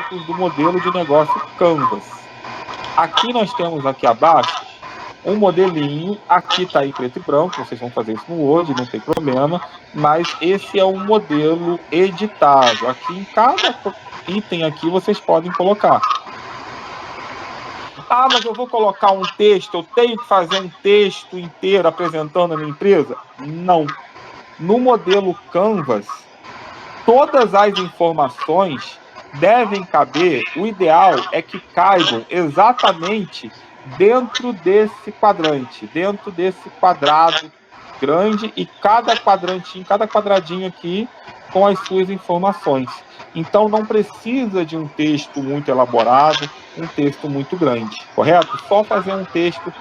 blocos do modelo de negócio Canvas. Aqui nós temos aqui abaixo um modelinho, aqui está em preto e branco, vocês vão fazer isso no Word, não tem problema, mas esse é um modelo editável. Aqui em cada item aqui vocês podem colocar. Ah, mas eu vou colocar um texto, eu tenho que fazer um texto inteiro apresentando a minha empresa? Não. No modelo Canvas, todas as informações devem caber, o ideal é que caibam exatamente dentro desse quadrante, dentro desse quadrado grande, e cada quadrantinho, cada quadradinho aqui com as suas informações. Então não precisa de um texto muito elaborado, um texto muito grande, correto? Só fazer um texto,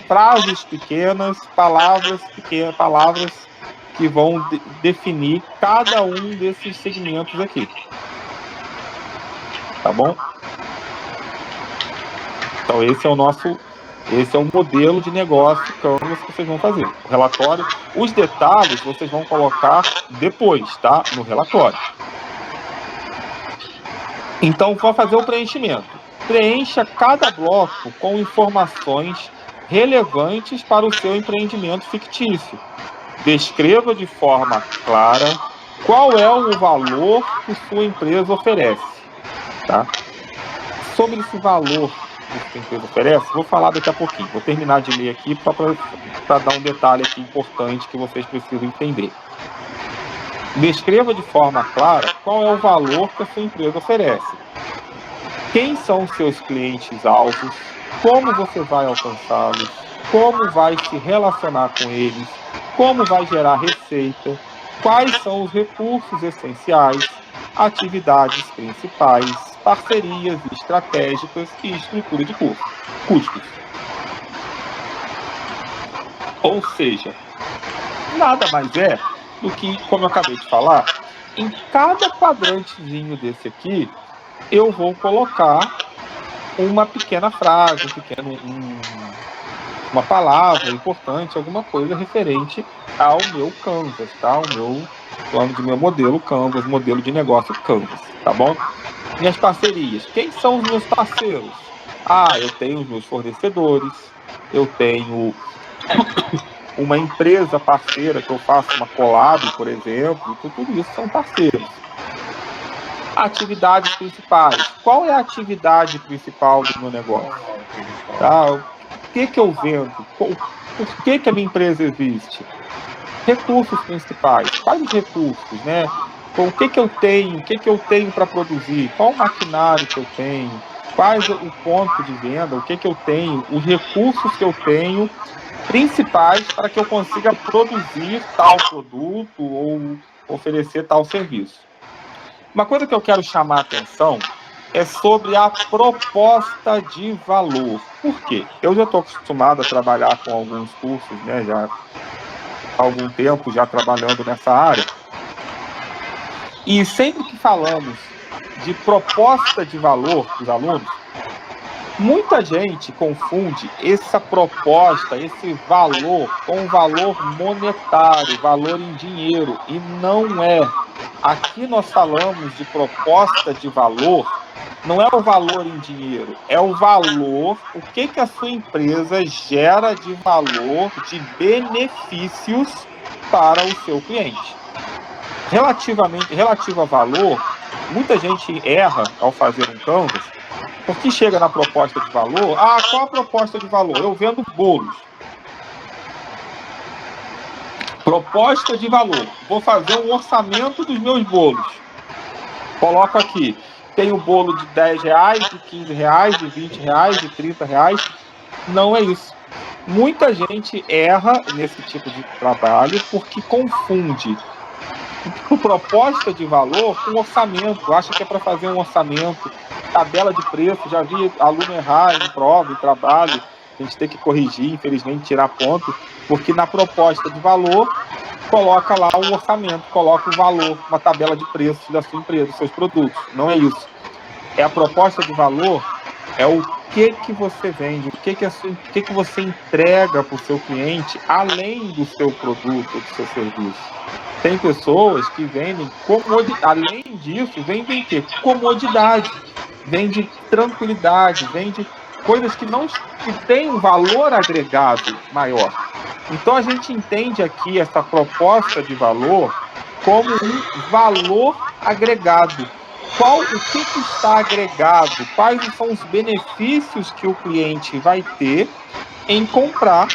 frases pequenas, palavras que vão definir cada um desses segmentos aqui. Tá bom? Então esse é o modelo de negócio Canvas que vocês vão fazer. O relatório, os detalhes vocês vão colocar depois, tá? No relatório. Então, vou fazer o preenchimento. Preencha cada bloco com informações relevantes para o seu empreendimento fictício. Descreva de forma clara qual é o valor que sua empresa oferece, tá? Sobre esse valor que sua empresa oferece, vou falar daqui a pouquinho. Vou terminar de ler aqui para dar um detalhe aqui importante que vocês precisam entender. Descreva de forma clara qual é o valor que a sua empresa oferece. Quem são os seus clientes-alvos? Como você vai alcançá-los? Como vai se relacionar com eles? Como vai gerar receita? Quais são os recursos essenciais, atividades principais, parcerias estratégicas e estrutura de custos? Ou seja, nada mais é do que, como eu acabei de falar, em cada quadrantezinho desse aqui, eu vou colocar uma pequena frase, uma palavra importante, alguma coisa referente ao meu Canvas, tá? Falando de meu modelo Canvas, modelo de negócio Canvas, tá bom? Minhas parcerias. Quem são os meus parceiros? Ah, eu tenho os meus fornecedores, eu tenho uma empresa parceira que eu faço uma collab, por exemplo, tudo isso são parceiros. Atividades principais. Qual é a atividade principal do meu negócio? Tá? O que eu vendo? Por que a minha empresa existe? Recursos principais. Quais os recursos, né? O que eu tenho? O que eu tenho para produzir? Qual o maquinário que eu tenho? Quais o ponto de venda? O que eu tenho? Os recursos que eu tenho principais para que eu consiga produzir tal produto ou oferecer tal serviço. Uma coisa que eu quero chamar a atenção é sobre a proposta de valor. Por quê? Eu já estou acostumado a trabalhar com alguns cursos, né? Já há algum tempo já trabalhando nessa área. E sempre que falamos de proposta de valor dos alunos, muita gente confunde essa proposta, esse valor, com o valor monetário, valor em dinheiro, e não é. Aqui nós falamos de proposta de valor, não é o valor em dinheiro, é o valor, o que a sua empresa gera de valor, de benefícios para o seu cliente. Relativo a valor, muita gente erra ao fazer um Canvas, porque chega na proposta de valor, qual a proposta de valor? Eu vendo bolos. Proposta de valor. Vou fazer um orçamento dos meus bolos. Coloco aqui. Tem o bolo de R$10, de R$15, de R$20, de R$30. Não é isso. Muita gente erra nesse tipo de trabalho porque confunde o proposta de valor com orçamento. Acha que é para fazer um orçamento, tabela de preço. Já vi aluno errar em prova, em trabalho. A gente tem que corrigir, infelizmente, tirar ponto, porque na proposta de valor, coloca lá um orçamento, coloca o valor, uma tabela de preços da sua empresa, dos seus produtos. Não é isso. A proposta de valor é o que você vende, o que você entrega para o seu cliente, além do seu produto ou do seu serviço. Tem pessoas que vendem além disso, vendem o quê? Comodidade, vende tranquilidade, vende coisas que têm um valor agregado maior. Então a gente entende aqui essa proposta de valor como um valor agregado. O que está agregado? Quais são os benefícios que o cliente vai ter em comprar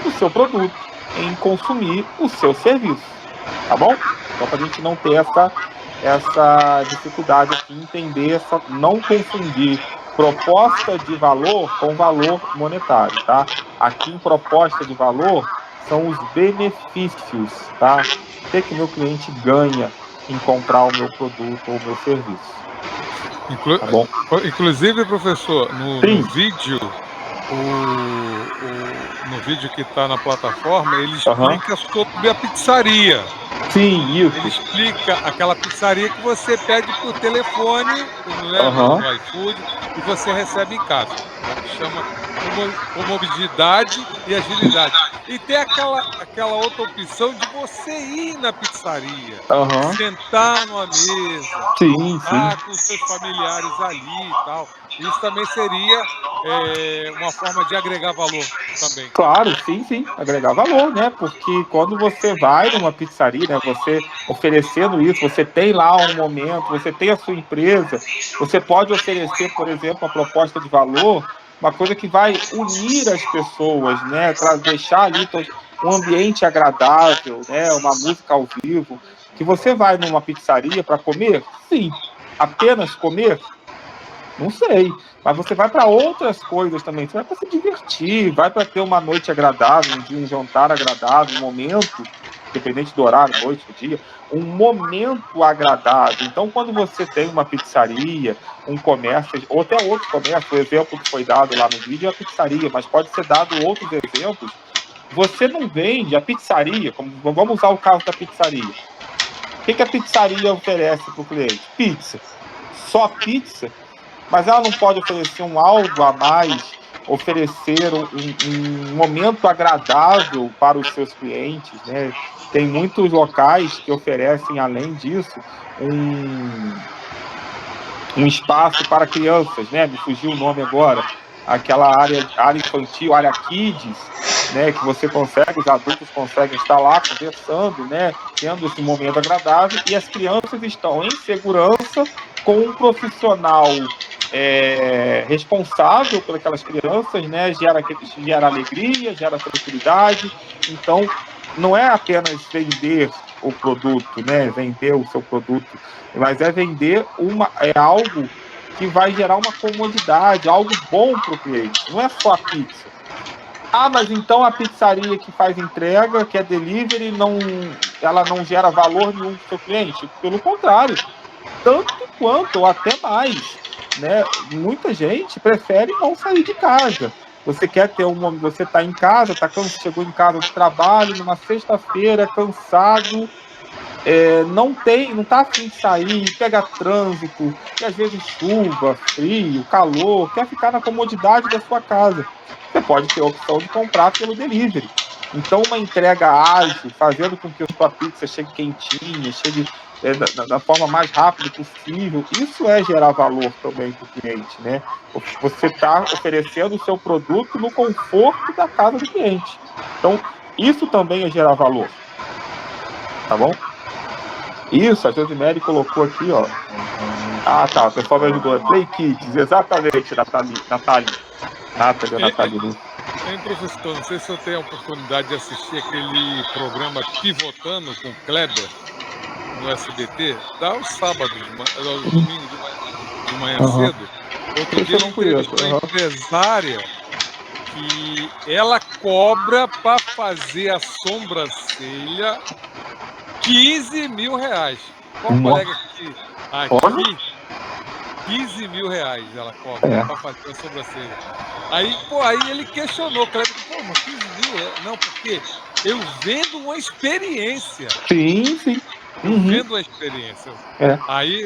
o seu produto, em consumir o seu serviço? Tá bom? Então, para a gente não ter essa dificuldade aqui, entender, não confundir proposta de valor com valor monetário, tá? Aqui em proposta de valor são os benefícios, tá? O que o meu cliente ganha em comprar o meu produto ou o meu serviço. Tá bom? Inclusive, professor, no vídeo, no vídeo que está na plataforma, ele explica sobre a pizzaria. Sim, isso. Ele explica aquela pizzaria que você pede por telefone, no iFood, e você recebe em casa. Chama comodidade e agilidade. E tem aquela outra opção de você ir na pizzaria, sentar numa mesa, com seus familiares ali e tal. Isso também seria uma forma de agregar valor também. Claro, sim, agregar valor, né? Porque quando você vai numa pizzaria, né, você oferecendo isso, você tem lá um momento, você tem a sua empresa, você pode oferecer, por exemplo, uma proposta de valor, uma coisa que vai unir as pessoas, né? Deixar ali um ambiente agradável, né? Uma música ao vivo. Que você vai numa pizzaria para comer? Sim. Apenas comer? Não sei, mas você vai para outras coisas também. Você vai para se divertir, vai para ter uma noite agradável, um jantar agradável, um momento, independente do horário, noite ou dia, um momento agradável. Então, quando você tem uma pizzaria, um comércio, ou até outro comércio, o exemplo que foi dado lá no vídeo é a pizzaria, mas pode ser dado outros exemplos. Você não vende a pizzaria, vamos usar o caso da pizzaria. O que a pizzaria oferece para o cliente? Pizza. Só pizza? Mas ela não pode oferecer algo a mais, oferecer um momento agradável para os seus clientes, né? Tem muitos locais que oferecem, além disso, um espaço para crianças, né? Me fugiu o nome agora, aquela área infantil, área kids, né? Que você consegue, os adultos conseguem estar lá conversando, né? Tendo esse momento agradável e as crianças estão em segurança com um profissional responsável por aquelas crianças, né? Gera alegria, gera tranquilidade. Então, não é apenas vender o produto, né? Vender o seu produto, mas é vender algo que vai gerar uma comodidade, algo bom para o cliente. Não é só a pizza. Ah, mas então a pizzaria que faz entrega, que é delivery, ela não gera valor nenhum para o seu cliente? Pelo contrário, tanto quanto ou até mais, né? Muita gente prefere não sair de casa. Você quer ter você está em casa, chegou em casa do trabalho numa sexta-feira, cansado, não está afim de sair, pega trânsito, e às vezes chuva, frio, calor, quer ficar na comodidade da sua casa. Você pode ter a opção de comprar pelo delivery. Então, uma entrega ágil, fazendo com que a sua pizza chegue quentinha, chegue da forma mais rápida possível, isso é gerar valor também para o cliente, né? Você está oferecendo o seu produto no conforto da casa do cliente. Então, isso também é gerar valor. Tá bom? Isso, a Josimere colocou aqui, ó. Ah, tá, o pessoal me ajudou. Play Kids, exatamente, Nathalie. Hein, professor, não sei se eu tenho a oportunidade de assistir aquele programa Pivotando com o Kleber no SBT, dá os sábados, aos domingos de manhã cedo. Outro dia ele entrevistou uma empresária que ela cobra para fazer a sobrancelha R$15 mil. Qual colega aqui? 15 mil reais ela cobra para fazer a sobrancelha. Aí ele questionou, Kleber, mas 15 mil? Não, porque eu vendo uma experiência. Sim. Eu vendo uma experiência. Aí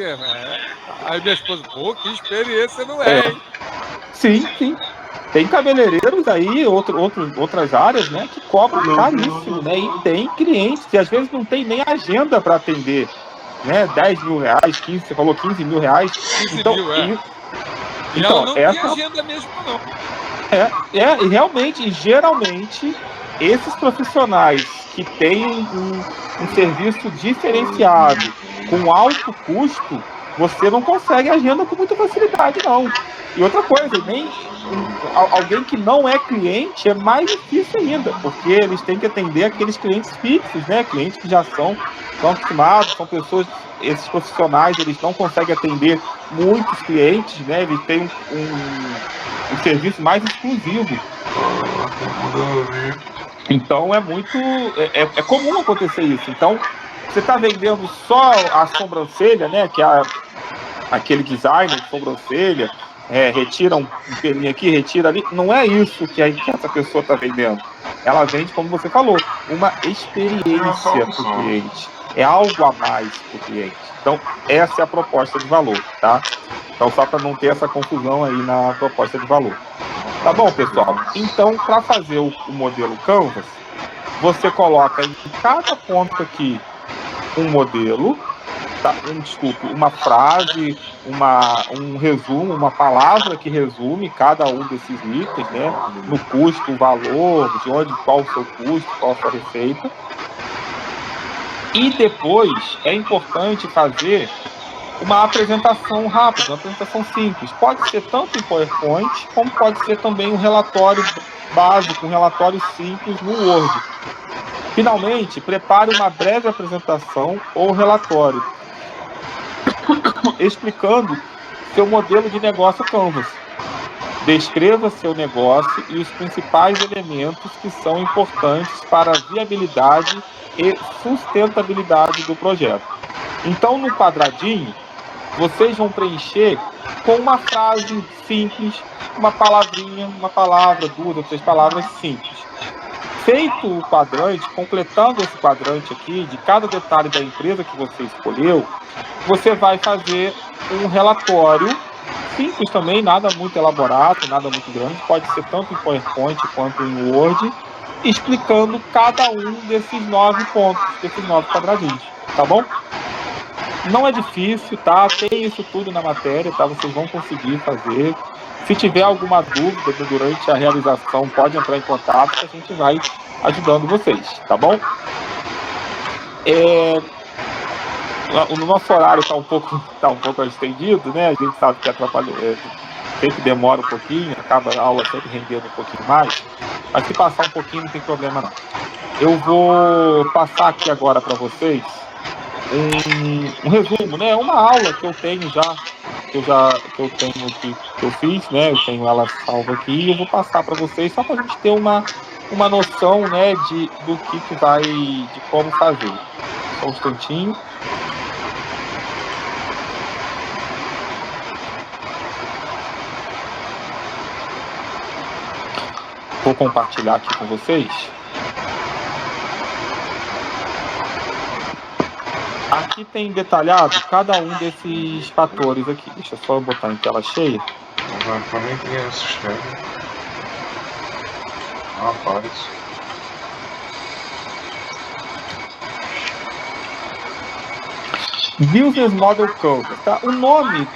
minha esposa, que experiência não é, hein? Sim, sim. Tem cabeleireiros aí, outras áreas, né, que cobram caríssimo, né? E tem clientes que às vezes não tem nem agenda para atender, né? 10 mil reais, 15, você falou 15 mil reais. 15 Então, mil, é. E ela então não tem essa agenda mesmo, não. e realmente, e geralmente, esses profissionais que têm um serviço diferenciado, com alto custo, você não consegue agenda com muita facilidade, não. E outra coisa, nem alguém que não é cliente é mais difícil ainda, porque eles têm que atender aqueles clientes fixos, né? Clientes que já estão acostumados, são pessoas, esses profissionais, eles não conseguem atender muitos clientes, né? Eles têm um serviço mais exclusivo. Então é comum acontecer isso. Então você está vendendo só a sobrancelha, né? Que é aquele designer de sobrancelha, retira um pelinho aqui, retira ali. Não é isso que essa pessoa está vendendo. Ela vende, como você falou, uma experiência para o cliente. É algo a mais para o cliente. Então, essa é a proposta de valor, tá? Então, só para não ter essa confusão aí na proposta de valor. Tá bom, pessoal? Então, para fazer o modelo Canvas, você coloca em cada ponto aqui um modelo, tá? Desculpe, uma frase, um resumo, uma palavra que resume cada um desses itens, né? No custo, o valor, qual o seu custo, qual a sua receita. E depois é importante fazer uma apresentação rápida, uma apresentação simples. Pode ser tanto em PowerPoint, como pode ser também um relatório básico, um relatório simples no Word. Finalmente, prepare uma breve apresentação ou relatório explicando seu modelo de negócio Canvas. Descreva seu negócio e os principais elementos que são importantes para a viabilidade e sustentabilidade do projeto. Então, no quadradinho, vocês vão preencher com uma frase simples, uma palavrinha, uma palavra, 2 ou 3 palavras simples. Feito o quadrante, completando esse quadrante aqui, de cada detalhe da empresa que você escolheu, você vai fazer um relatório simples também, nada muito elaborado, nada muito grande, pode ser tanto em PowerPoint quanto em Word, explicando cada um desses 9 pontos, desses 9 quadradinhos, tá bom? Não é difícil, tá? Tem isso tudo na matéria, tá? Vocês vão conseguir fazer. Se tiver alguma dúvida durante a realização, pode entrar em contato que a gente vai ajudando vocês, tá bom? O nosso horário tá um pouco estendido, né? A gente sabe que atrapalha, sempre demora um pouquinho, acaba a aula sempre rendendo um pouquinho mais, mas se passar um pouquinho não tem problema não. Eu vou passar aqui agora para vocês um resumo, né? Uma aula que eu tenho que eu tenho aqui, que eu fiz, né? Eu tenho ela salva aqui e eu vou passar para vocês só para a gente ter uma noção, né? Do que vai, de como fazer. Só um instantinho. Vou compartilhar aqui com vocês. Aqui tem detalhado cada um desses fatores aqui. Deixa eu só botar em tela cheia. Rapaz. Business Model Canvas, tá? O nome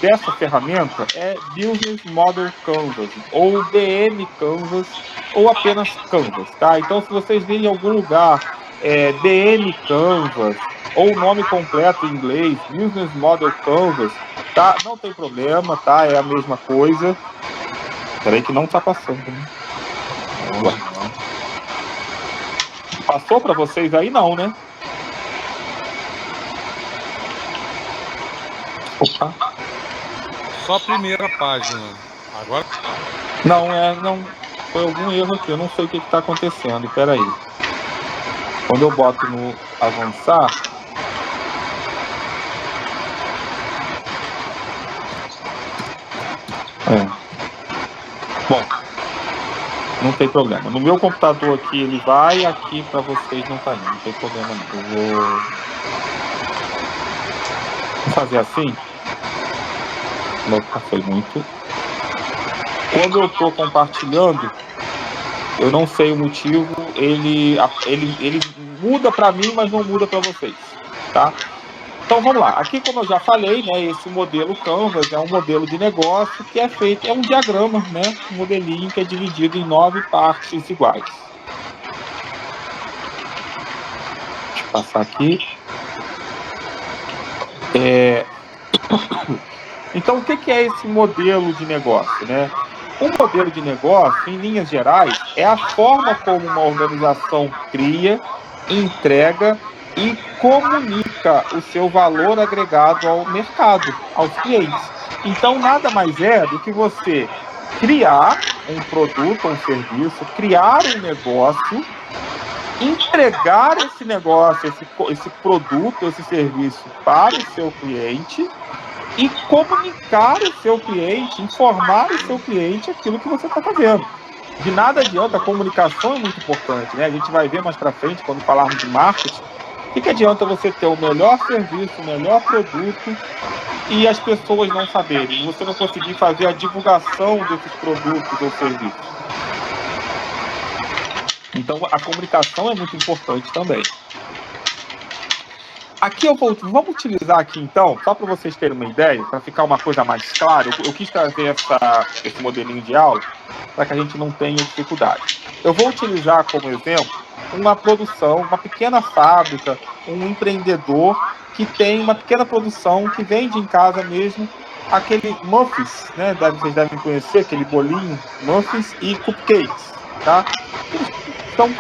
dessa ferramenta é Business Model Canvas, ou BM Canvas, ou apenas Canvas, tá? Então, se vocês virem em algum lugar BM Canvas, ou o nome completo em inglês, Business Model Canvas, tá? Não tem problema, tá? É a mesma coisa. Peraí que não tá passando, né? Passou para vocês aí? Não, né? Opa. Só a primeira página. Agora. Não, foi algum erro aqui, eu não sei o que está acontecendo, peraí. Quando eu boto no avançar... Bom, não tem problema. No meu computador aqui ele vai, aqui para vocês não tá indo, não tem problema não. Eu vou fazer assim. Opa, foi muito quando eu estou compartilhando, eu não sei o motivo, ele muda para mim, mas não muda para vocês, tá? Então vamos lá. Aqui, como eu já falei, né, esse modelo Canvas é um modelo de negócio que é feito, é um diagrama, né, um modelinho que é dividido em 9 partes iguais. Deixa eu passar aqui. Então, o que é esse modelo de negócio, né? Um modelo de negócio, em linhas gerais, é a forma como uma organização cria, entrega e comunica o seu valor agregado ao mercado, aos clientes. Então, nada mais é do que você criar um produto ou um serviço, criar um negócio, entregar esse negócio, esse produto, esse serviço para o seu cliente e comunicar o seu cliente, informar o seu cliente aquilo que você está fazendo. De nada adianta, a comunicação é muito importante, né? A gente vai ver mais para frente, quando falarmos de marketing, o que adianta você ter o melhor serviço, o melhor produto e as pessoas não saberem, você não conseguir fazer a divulgação desses produtos ou serviços. Então, a comunicação é muito importante também. Aqui vamos utilizar aqui então, só para vocês terem uma ideia, para ficar uma coisa mais clara, eu quis trazer esse modelinho de aula para que a gente não tenha dificuldade. Eu vou utilizar como exemplo uma produção, uma pequena fábrica, um empreendedor que tem uma pequena produção que vende em casa mesmo aquele muffins, né? Vocês devem conhecer aquele bolinho, muffins e cupcakes, tá?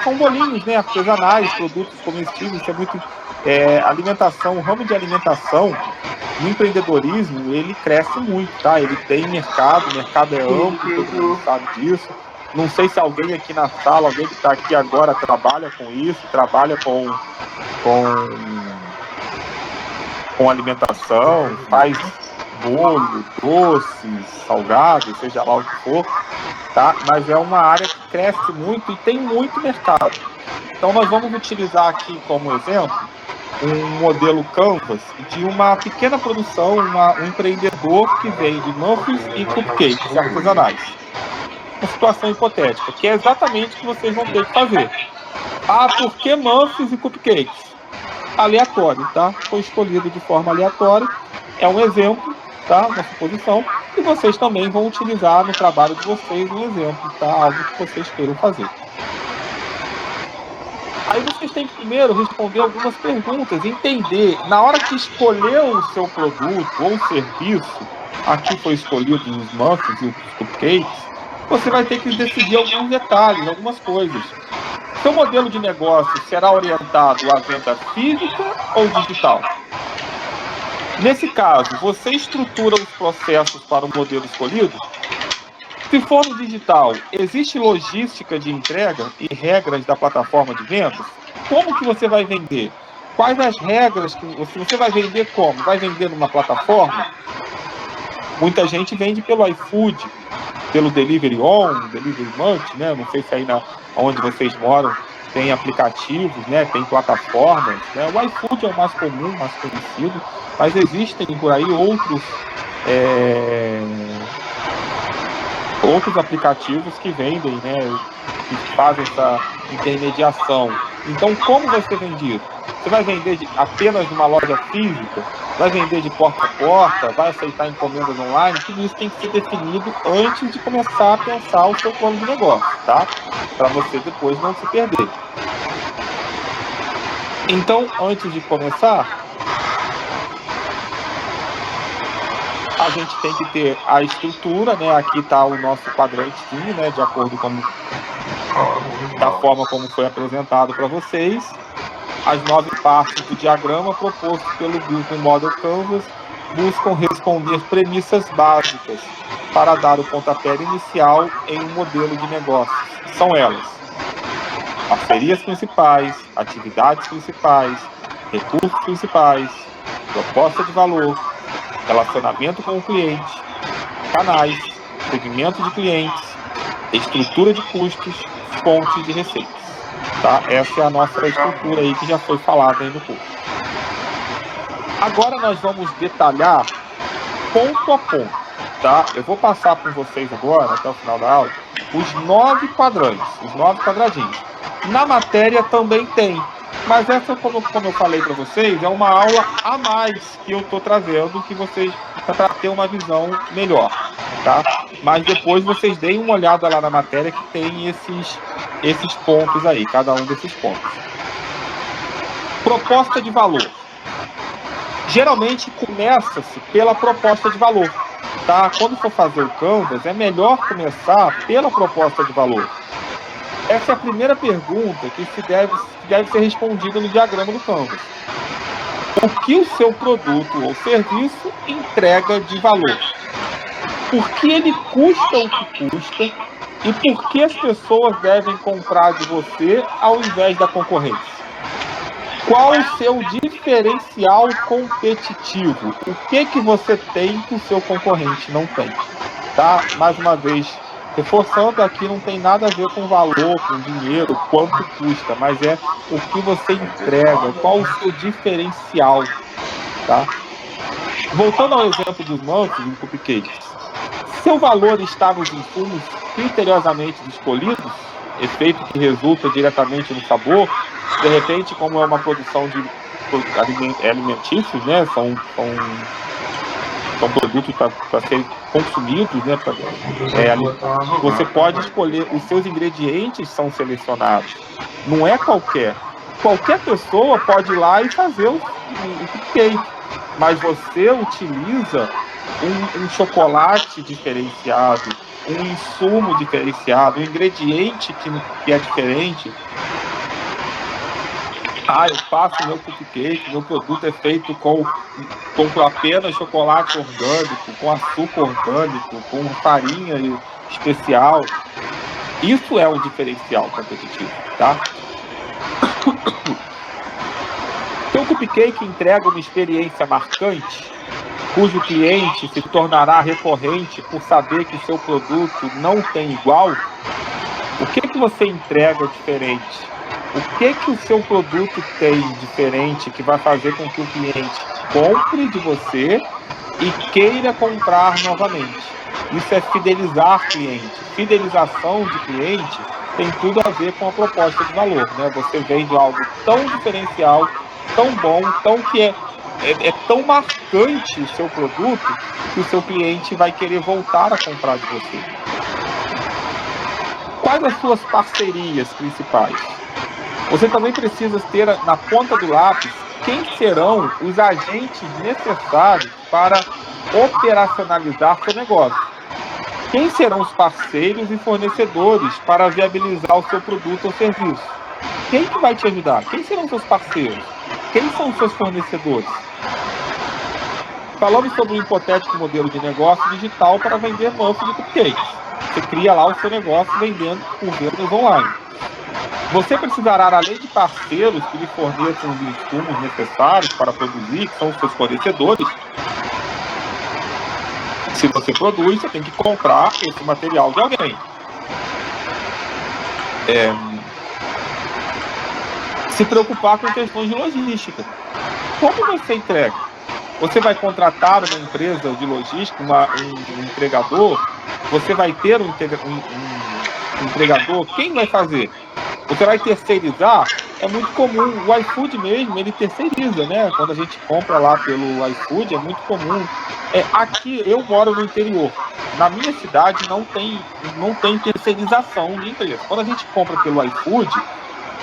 São bolinhos, né, artesanais, produtos comestíveis, isso é muito... alimentação, o ramo de alimentação, no empreendedorismo, ele cresce muito, tá? Ele tem mercado, o mercado é amplo, todo mundo sabe disso. Não sei se alguém aqui na sala, alguém que está aqui agora trabalha com isso, trabalha com alimentação, faz bolo, doces, salgados, seja lá o que for, tá? Mas é uma área que cresce muito e tem muito mercado. Então nós vamos utilizar aqui como exemplo um modelo Canvas de uma pequena produção, um empreendedor que vende muffins e cupcakes artesanais. Uma situação hipotética, que é exatamente o que vocês vão ter que fazer. Ah, por que muffins e cupcakes? Aleatório, tá? Foi escolhido de forma aleatória. É um exemplo, tá? Uma suposição. E vocês também vão utilizar no trabalho de vocês um exemplo, tá? Algo que vocês queiram fazer. Aí vocês têm que primeiro responder algumas perguntas, entender, na hora que escolher o seu produto ou serviço, aqui foi escolhido os muffins e os cupcakes, você vai ter que decidir alguns detalhes, algumas coisas. Seu modelo de negócio será orientado à venda física ou digital? Nesse caso, você estrutura os processos para o modelo escolhido? Se for no digital, existe logística de entrega e regras da plataforma de vendas? Como que você vai vender? Quais as regras que você vai vender como? Vai vender numa plataforma? Muita gente vende pelo iFood, pelo Delivery On, Delivery Munch, né? Não sei se aí onde vocês moram tem aplicativos, né? Tem plataformas, né? O iFood é o mais comum, mais conhecido, mas existem por aí outros aplicativos que vendem, né, que fazem essa intermediação. Então, como vai ser vendido? Você vai vender apenas numa loja física? Vai vender de porta a porta? Vai aceitar encomendas online? Tudo isso tem que ser definido antes de começar a pensar o seu plano de negócio, tá? Para você depois não se perder. Então, antes de começar, a gente tem que ter a estrutura, né? Aqui está o nosso quadrantezinho, né? De acordo com da forma como foi apresentado para vocês. As 9 partes do diagrama proposto pelo Business Model Canvas buscam responder premissas básicas para dar o pontapé inicial em um modelo de negócios. São elas: parcerias principais, atividades principais, recursos principais, proposta de valor, relacionamento com o cliente, canais, segmento de clientes, estrutura de custos, fontes de receitas. Tá? Essa é a nossa estrutura aí que já foi falada aí no curso. Agora nós vamos detalhar ponto a ponto. tá? Eu vou passar para vocês agora, até o final da aula, os 9 quadrantes, os 9 quadradinhos. Na matéria também tem, mas essa, como eu falei para vocês, é uma aula a mais que eu estou trazendo, que vocês, para ter uma visão melhor, tá? Mas depois vocês deem uma olhada lá na matéria que tem esses pontos aí, cada um desses pontos. Proposta de valor. Geralmente começa-se pela proposta de valor, tá? Quando for fazer o Canvas, é melhor começar pela proposta de valor. Essa é a primeira pergunta que deve ser respondida no diagrama do Canvas. O que o seu produto ou serviço entrega de valor? Por que ele custa o que custa? E por que as pessoas devem comprar de você ao invés da concorrência? Qual o seu diferencial competitivo? O que você tem que o seu concorrente não tem? Tá? Mais uma vez, reforçando aqui, não tem nada a ver com valor, com dinheiro, quanto custa, mas é o que você entrega, qual o seu diferencial, tá? Voltando ao exemplo dos muffins e cupcakes, seu valor está nos insumos criteriosamente escolhidos, efeito que resulta diretamente no sabor. De repente, como é uma produção de alimentícios, né, são produtos para serem consumidos, né, você pode escolher, os seus ingredientes são selecionados, não é qualquer pessoa pode ir lá e fazer o cupcake, mas você utiliza um chocolate diferenciado, um insumo diferenciado, um ingrediente que é diferente. Eu faço meu cupcake, meu produto é feito com apenas chocolate orgânico, com açúcar orgânico, com farinha especial. Isso é um diferencial competitivo, tá? Seu cupcake entrega uma experiência marcante, cujo cliente se tornará recorrente por saber que seu produto não tem igual? O que você entrega diferente? O que o seu produto tem diferente que vai fazer com que o cliente compre de você e queira comprar novamente? Isso é fidelizar cliente. Fidelização de cliente tem tudo a ver com a proposta de valor, né? Você vende algo tão diferencial, tão bom, é tão marcante o seu produto que o seu cliente vai querer voltar a comprar de você. Quais as suas parcerias principais? Você também precisa ter na ponta do lápis quem serão os agentes necessários para operacionalizar seu negócio. Quem serão os parceiros e fornecedores para viabilizar o seu produto ou serviço? Quem que vai te ajudar? Quem serão seus parceiros? Quem são os seus fornecedores? Falamos sobre um hipotético modelo de negócio digital para vender muffins e cupcakes. Você cria lá o seu negócio vendendo por vendas online. Você precisará, além de parceiros que lhe forneçam os insumos necessários para produzir, que são os seus fornecedores. Se você produz, você tem que comprar esse material de alguém. Se preocupar com questões de logística. Como você entrega? Você vai contratar uma empresa de logística, um entregador? Você vai ter um entregador? Quem vai fazer? Você vai terceirizar? É muito comum. O iFood mesmo, ele terceiriza, né? Quando a gente compra lá pelo iFood, é muito comum. Aqui, eu moro no interior. Na minha cidade, não tem terceirização de empresa. Quando a gente compra pelo iFood,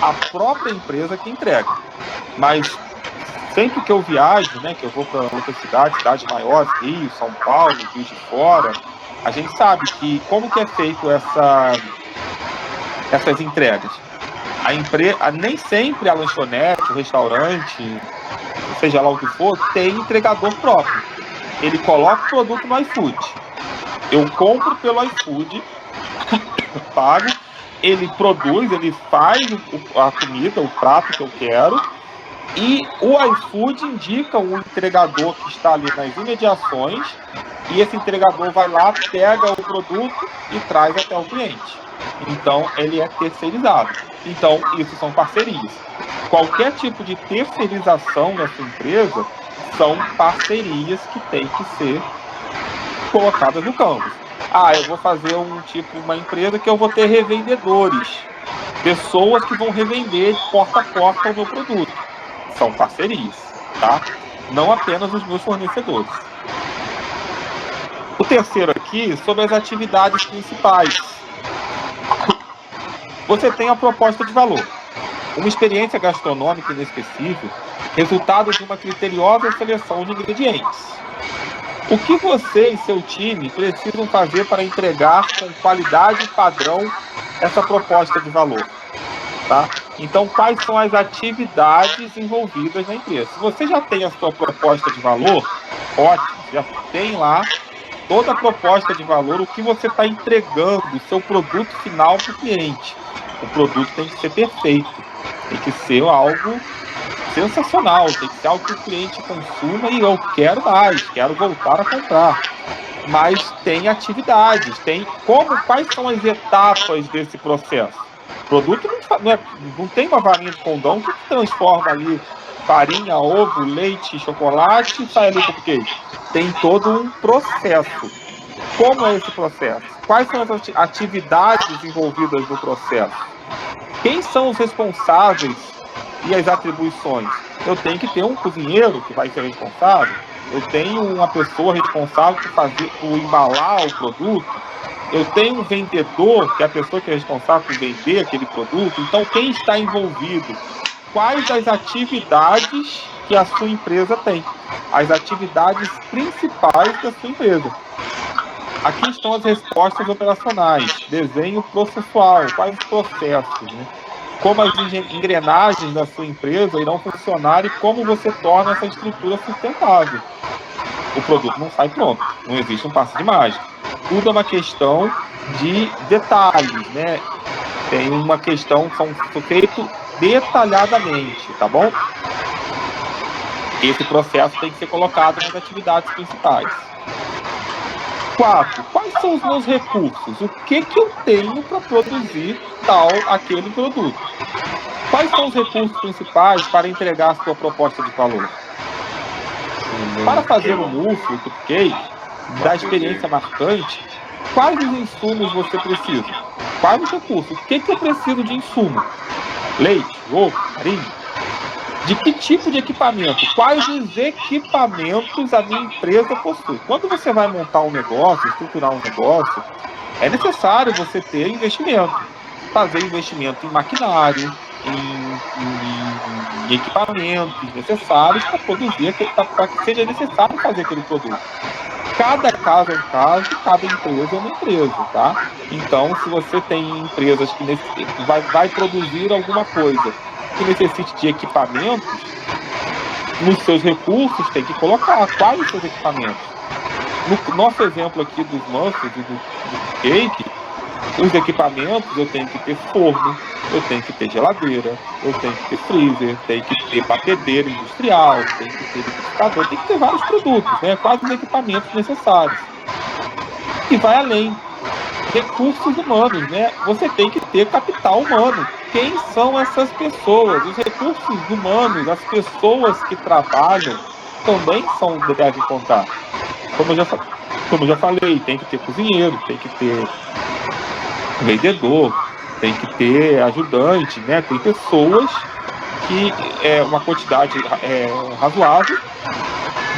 a própria empresa que entrega. Mas sempre que eu viajo, né, que eu vou para outras cidades maiores, Rio, São Paulo, Juiz de Fora, a gente sabe que como que é feito essas entregas. Nem sempre a lanchonete, o restaurante, seja lá o que for, tem entregador próprio. Ele coloca o produto no iFood. Eu compro pelo iFood, pago, ele produz, ele faz a comida, o prato que eu quero, e o iFood indica o entregador que está ali nas imediações, e esse entregador vai lá, pega o produto e traz até o cliente. Então, ele é terceirizado. Então, isso são parcerias. Qualquer tipo de terceirização na sua empresa são parcerias que têm que ser colocadas no Canvas. Eu vou fazer uma empresa que eu vou ter revendedores, pessoas que vão revender porta a porta o meu produto. São parcerias, tá? Não apenas os meus fornecedores. O terceiro aqui, sobre as atividades principais. Você tem a proposta de valor. Uma experiência gastronômica inesquecível, resultado de uma criteriosa seleção de ingredientes. O que você e seu time precisam fazer para entregar com qualidade e padrão essa proposta de valor? Tá? Então, quais são as atividades envolvidas na empresa? Se você já tem a sua proposta de valor, ótimo, já tem lá toda a proposta de valor, o que você está entregando, o seu produto final para o cliente. O produto tem que ser perfeito, tem que ser algo sensacional, tem que ser algo que o cliente consuma e eu quero mais, quero voltar a comprar. Mas tem atividades, quais são as etapas desse processo? O produto não tem uma varinha de condão que transforma ali farinha, ovo, leite, chocolate e sai ali cupcake. Tem todo um processo. Como é esse processo? Quais são as atividades envolvidas no processo? Quem são os responsáveis e as atribuições? Eu tenho que ter um cozinheiro que vai ser responsável, eu tenho uma pessoa responsável por embalar o produto, eu tenho um vendedor, que é a pessoa que é responsável por vender aquele produto. Então, quem está envolvido? Quais as atividades que a sua empresa tem? As atividades principais da sua empresa. Aqui estão as respostas operacionais, desenho processual, quais os processos, né? Como as engrenagens da sua empresa irão funcionar e como você torna essa estrutura sustentável. O produto não sai pronto, não existe um passe de mágica. Tudo é uma questão de detalhes, né? Tem uma questão, são feitos detalhadamente, tá bom? Esse processo tem que ser colocado nas atividades principais. 4. Quais são os meus recursos? O que eu tenho para produzir aquele produto? Quais são os recursos principais para entregar a sua proposta de valor? Para fazer o mousse, o cupcake, da experiência marcante, quais os insumos você precisa? Quais os recursos? O que eu preciso de insumo? Leite, ovo, farinha? De que tipo de equipamento? Quais os equipamentos a minha empresa possui? Quando você vai montar um negócio, estruturar um negócio, é necessário você ter investimento. Fazer investimento em maquinário, em equipamentos necessários para produzir, para que seja necessário fazer aquele produto. Cada caso é um caso, cada empresa é uma empresa, tá? Então, se você tem empresas que vai produzir alguma coisa que necessite de equipamentos, nos seus recursos tem que colocar quais os seus equipamentos. No nosso exemplo aqui dos muffins e do cake, os equipamentos, eu tenho que ter forno, eu tenho que ter geladeira, eu tenho que ter freezer, tenho que ter batedeira industrial, tenho que ter liquidificador, tem que ter vários produtos, né? Quais os equipamentos necessários. E vai além. Recursos humanos, né? Você tem que ter capital humano. Quem são essas pessoas? Os recursos humanos, as pessoas que trabalham, também devem contar. Como eu já falei, tem que ter cozinheiro, tem que ter vendedor, tem que ter ajudante, né? Tem pessoas que é uma quantidade razoável,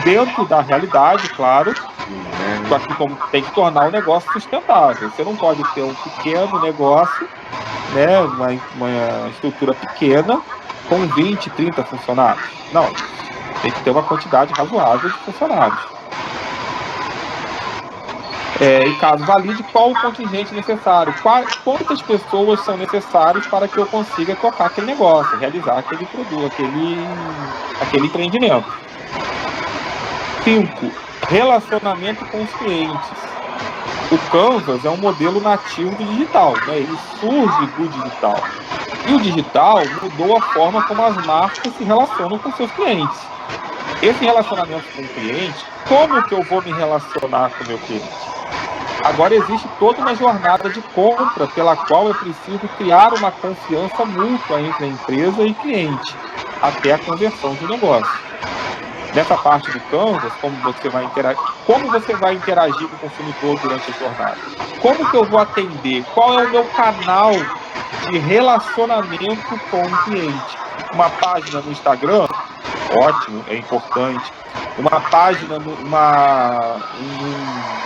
dentro da realidade, claro, tem que tornar o negócio sustentável. Você não pode ter um pequeno negócio, né, uma estrutura pequena com 20, 30 funcionários. Não, tem que ter uma quantidade razoável de funcionários. E caso valide, qual o contingente necessário? Quantas pessoas são necessárias para que eu consiga tocar aquele negócio, realizar aquele produto, aquele empreendimento. 5. Relacionamento com os clientes. O Canvas é um modelo nativo do digital, né? Ele surge do digital. E o digital mudou a forma como as marcas se relacionam com seus clientes. Esse relacionamento com o cliente, como que eu vou me relacionar com o meu cliente? Agora existe toda uma jornada de compra pela qual é preciso criar uma confiança mútua entre a empresa e cliente, até a conversão de negócio. Nessa parte do Canvas, como você vai interagir com o consumidor durante a jornada? Como que eu vou atender? Qual é o meu canal de relacionamento com o cliente? Uma página no Instagram? Ótimo, é importante. Uma página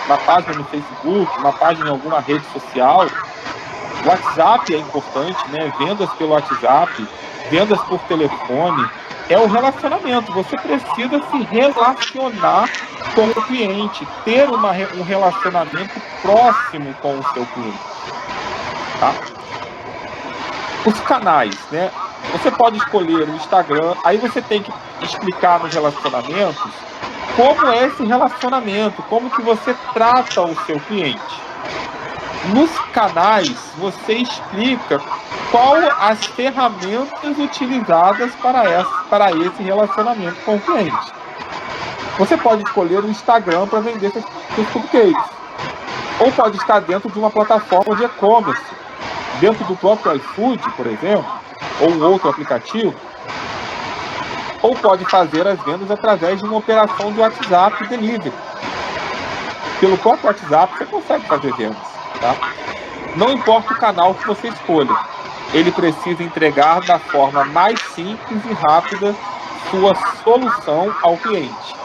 uma página no Facebook, uma página em alguma rede social. O WhatsApp é importante, né? Vendas pelo WhatsApp, vendas por telefone, é o relacionamento. Você precisa se relacionar com o cliente, ter um relacionamento próximo com o seu cliente, tá? Os canais, né? Você pode escolher o Instagram, aí você tem que explicar nos relacionamentos como é esse relacionamento, como que você trata o seu cliente. Nos canais, você explica qual as ferramentas utilizadas para esse relacionamento com o cliente. Você pode escolher o Instagram para vender seus cupcakes, ou pode estar dentro de uma plataforma de e-commerce, dentro do próprio iFood, por exemplo, ou outro aplicativo, ou pode fazer as vendas através de uma operação de WhatsApp Delivery. Pelo próprio WhatsApp você consegue fazer vendas, tá? Não importa o canal que você escolha, ele precisa entregar da forma mais simples e rápida sua solução ao cliente.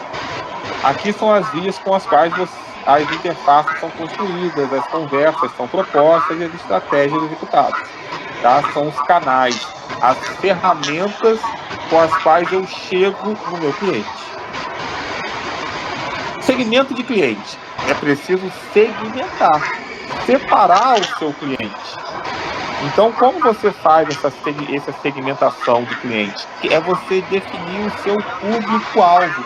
Aqui são as vias com as quais as interfaces são construídas, as conversas são propostas e as estratégias executadas. Tá? São os canais, as ferramentas com as quais eu chego no meu cliente. Segmento de cliente. É preciso segmentar, separar o seu cliente. Então, como você faz essa segmentação de cliente? É você definir o seu público-alvo.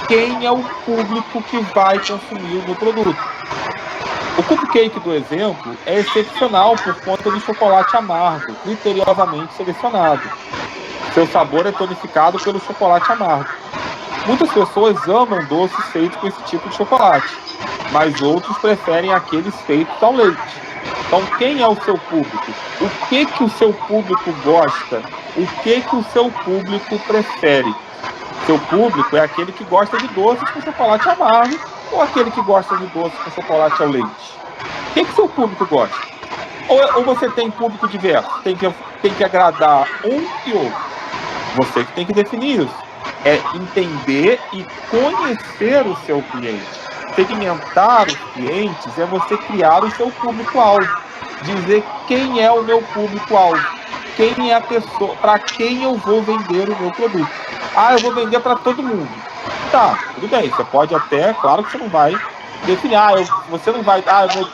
Quem é o público que vai consumir o meu produto? O cupcake do exemplo é excepcional por conta do chocolate amargo, criteriosamente selecionado. Seu sabor é tonificado pelo chocolate amargo. Muitas pessoas amam doces feitos com esse tipo de chocolate, mas outros preferem aqueles feitos ao leite. Então, quem é o seu público? O que o seu público gosta? O que o seu público prefere? Seu público é aquele que gosta de doces com chocolate amargo ou aquele que gosta de doces com chocolate ao leite? O que seu público gosta? Ou você tem público diverso? Tem que agradar um e outro. Você que tem que definir isso. É entender e conhecer o seu cliente. Segmentar os clientes é você criar o seu público-alvo. Dizer quem é o meu público-alvo. Quem é a pessoa, para quem eu vou vender o meu produto. Ah, eu vou vender para todo mundo. Tá, tudo bem. Você pode até, claro que você não vai definir. Você não vai.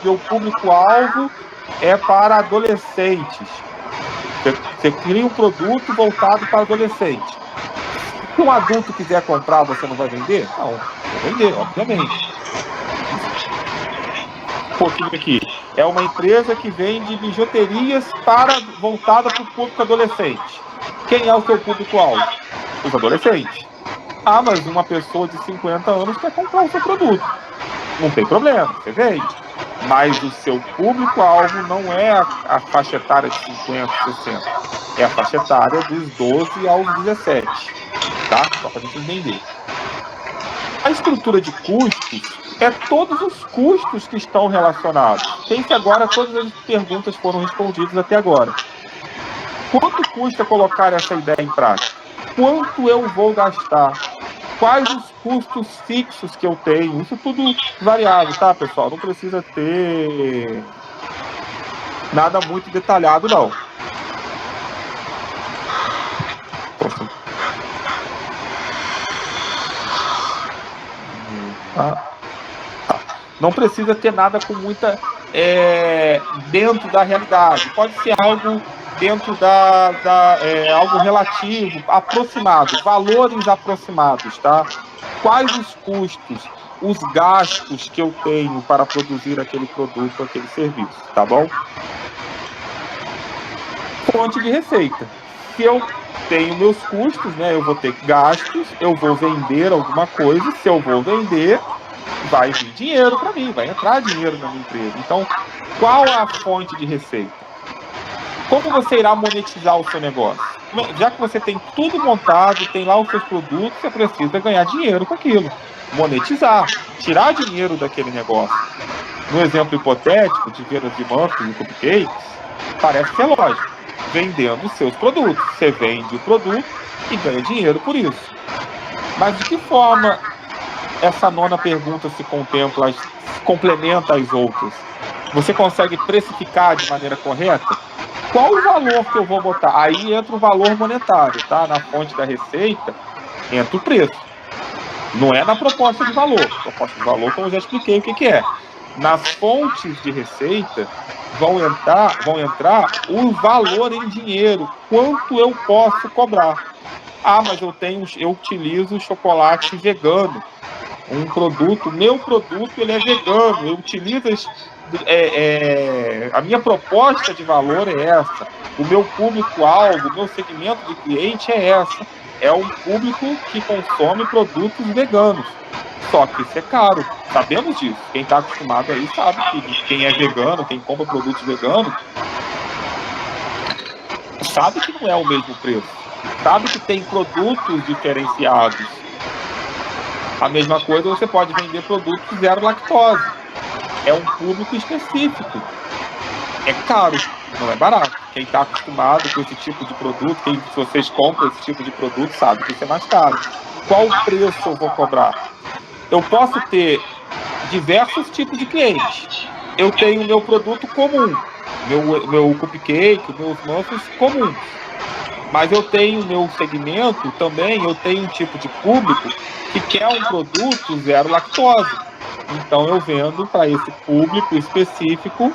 Meu público-alvo é para adolescentes. Você cria um produto voltado para adolescente. Se um adulto quiser comprar, você não vai vender? Não, vai vender, obviamente. Um pouquinho aqui. É uma empresa que vende bijuterias voltada para o público adolescente. Quem é o seu público-alvo? Os adolescentes. Ah, mas uma pessoa de 50 anos quer comprar o seu produto. Não tem problema, você vende. Mas o seu público-alvo não é a faixa etária de 50, 60. É a faixa etária dos 12 aos 17. Tá? Só para a gente entender. A estrutura de custos é todos os custos que estão relacionados. Pense agora, todas as perguntas foram respondidas até agora. Quanto custa colocar essa ideia em prática? Quanto eu vou gastar? Quais os custos fixos que eu tenho? Isso tudo variável, tá, pessoal? Não precisa ter nada muito detalhado, não. Não precisa ter nada com muita dentro da realidade. Pode ser algo dentro algo relativo, aproximado, valores aproximados, tá? Quais os custos, os gastos que eu tenho para produzir aquele produto, aquele serviço, tá bom? Fonte de receita. Se eu tenho meus custos, né, eu vou ter gastos, eu vou vender alguma coisa, se eu vou vender, vai vir dinheiro para mim, vai entrar dinheiro na minha empresa. Então, qual a fonte de receita? Como você irá monetizar o seu negócio? Já que você tem tudo montado, tem lá os seus produtos, você precisa ganhar dinheiro com aquilo. Monetizar, tirar dinheiro daquele negócio. No exemplo hipotético de vendas de muffins e cupcakes, parece ser lógico. Vendendo os seus produtos. Você vende o produto e ganha dinheiro por isso. Mas de que forma essa nona pergunta se contempla, se complementa às outras? Você consegue precificar de maneira correta? Qual o valor que eu vou botar? Aí entra o valor monetário, tá? Na fonte da receita, entra o preço. Não é na proposta de valor. Proposta de valor, como eu já expliquei o que é. Nas fontes de receita vão entrar o valor em dinheiro, quanto eu posso cobrar. Ah, mas eu utilizo chocolate vegano, um produto, meu produto ele é vegano, eu utilizo a minha proposta de valor é essa, o meu público-alvo, o meu segmento de cliente é essa, é um público que consome produtos veganos. Só que isso é caro, sabemos disso. Quem está acostumado aí sabe que quem é vegano, quem compra produtos veganos, sabe que não é o mesmo preço, sabe que tem produtos diferenciados. A mesma coisa você pode vender produtos zero lactose. É um público específico. É caro, não é barato. Quem está acostumado com esse tipo de produto, se vocês compram esse tipo de produto, sabe que isso é mais caro. Qual preço eu vou cobrar? Eu posso ter diversos tipos de clientes. Eu tenho o meu produto comum, meu cupcake, meus muffins comuns. Mas eu tenho o meu segmento também, eu tenho um tipo de público que quer um produto zero lactose. Então eu vendo para esse público específico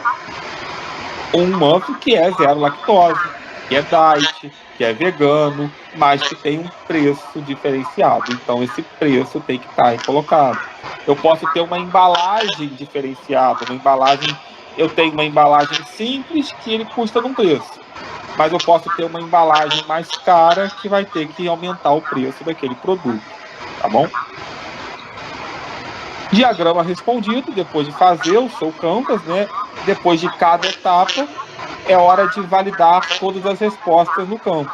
um muffin que é zero lactose, que é diet, que é vegano, mas que tem um preço diferenciado. Então esse preço tem que estar colocado. Eu posso ter uma embalagem diferenciada, eu tenho uma embalagem simples que ele custa num preço. Mas eu posso ter uma embalagem mais cara que vai ter que aumentar o preço daquele produto, tá bom? Diagrama respondido, depois de fazer o seu canvas, né? Depois de cada etapa, é hora de validar todas as respostas no campo.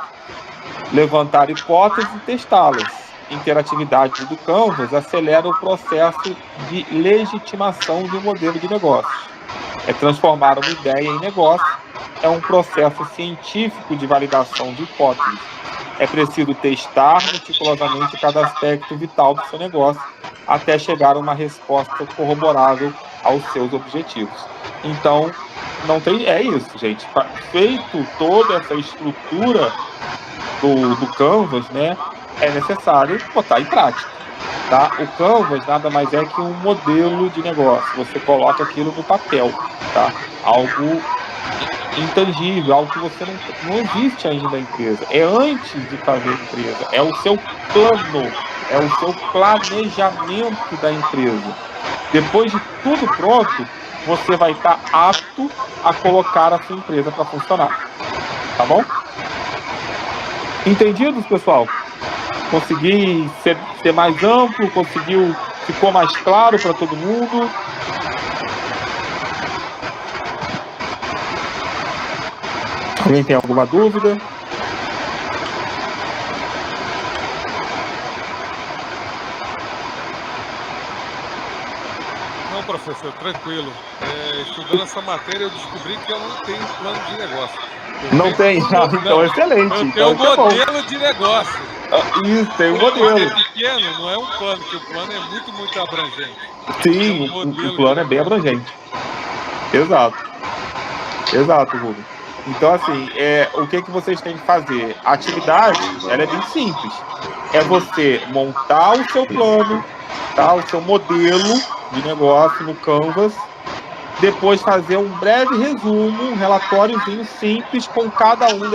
Levantar hipóteses e testá-las. Interatividade do Canvas acelera o processo de legitimação de um modelo de negócio. É transformar uma ideia em negócio. É um processo científico de validação de hipóteses. É preciso testar meticulosamente cada aspecto vital do seu negócio até chegar a uma resposta corroborável aos seus objetivos. Então, não tem. É isso, gente. Feito toda essa estrutura do Canvas, né? É necessário botar em prática. Tá? O Canvas nada mais é que um modelo de negócio. Você coloca aquilo no papel, tá? Algo intangível, algo que você não existe ainda na empresa. É antes de fazer a empresa, é o seu plano, é o seu planejamento da empresa. Depois de tudo pronto, você vai estar apto a colocar a sua empresa para funcionar. Tá bom? Entendidos, pessoal? Consegui ser mais amplo, ficou mais claro para todo mundo. Alguém tem alguma dúvida? Não, professor, tranquilo. Estudando essa matéria, eu descobri que eu não tenho plano de negócio. Não tem? Então, excelente. Eu tenho um modelo de negócio. Isso, tem um modelo. É pequeno, não é um plano, porque o plano é muito, muito abrangente. Sim, o plano é bem abrangente. Exato. Exato, Rubens. Então, assim, o que vocês têm que fazer? A atividade, ela é bem simples. É você montar o seu plano, tá? O seu modelo de negócio no Canvas. Depois fazer um breve resumo, um relatóriozinho simples com cada uma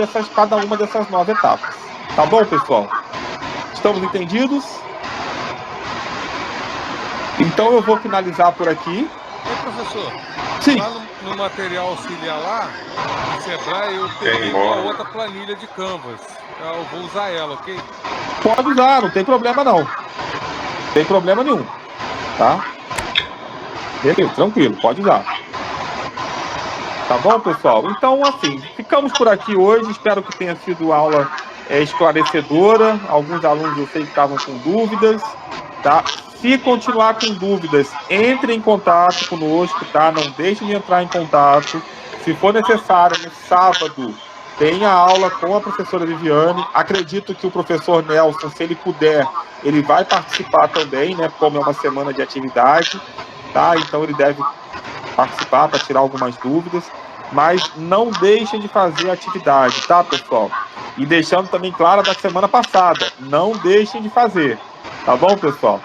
dessas 9 etapas. Tá bom, pessoal? Estamos entendidos? Então eu vou finalizar por aqui. Professor, sim. Lá no material auxiliar lá, no Sebrae, eu peguei uma outra planilha de Canvas. Eu vou usar ela, ok? Pode usar, não tem problema não. Não tem problema nenhum. Tá? Beleza, tranquilo, pode usar. Tá bom, pessoal? Então, assim, ficamos por aqui hoje. Espero que tenha sido aula esclarecedora. Alguns alunos eu sei que estavam com dúvidas, tá? Se continuar com dúvidas, entre em contato conosco, tá? Não deixe de entrar em contato. Se for necessário, no sábado, tem a aula com a professora Viviane. Acredito que o professor Nelson, se ele puder, ele vai participar também, né? Como é uma semana de atividade, tá? Então ele deve participar para tirar algumas dúvidas, mas não deixem de fazer a atividade, tá, pessoal? E deixando também claro da semana passada, não deixem de fazer, tá bom, pessoal?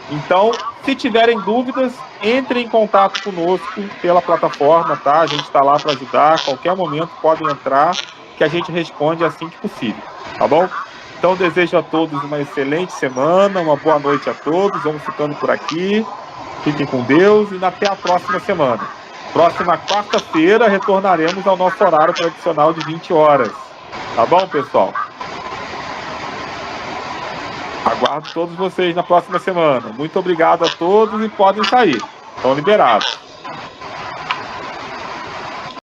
Então, se tiverem dúvidas, entrem em contato conosco pela plataforma, tá? A gente está lá para ajudar, a qualquer momento podem entrar, que a gente responde assim que possível, tá bom? Então, desejo a todos uma excelente semana, uma boa noite a todos, vamos ficando por aqui. Fiquem com Deus e até a próxima semana. Próxima quarta-feira retornaremos ao nosso horário tradicional de 20 horas. Tá bom, pessoal? Aguardo todos vocês na próxima semana. Muito obrigado a todos e podem sair. Estão liberados.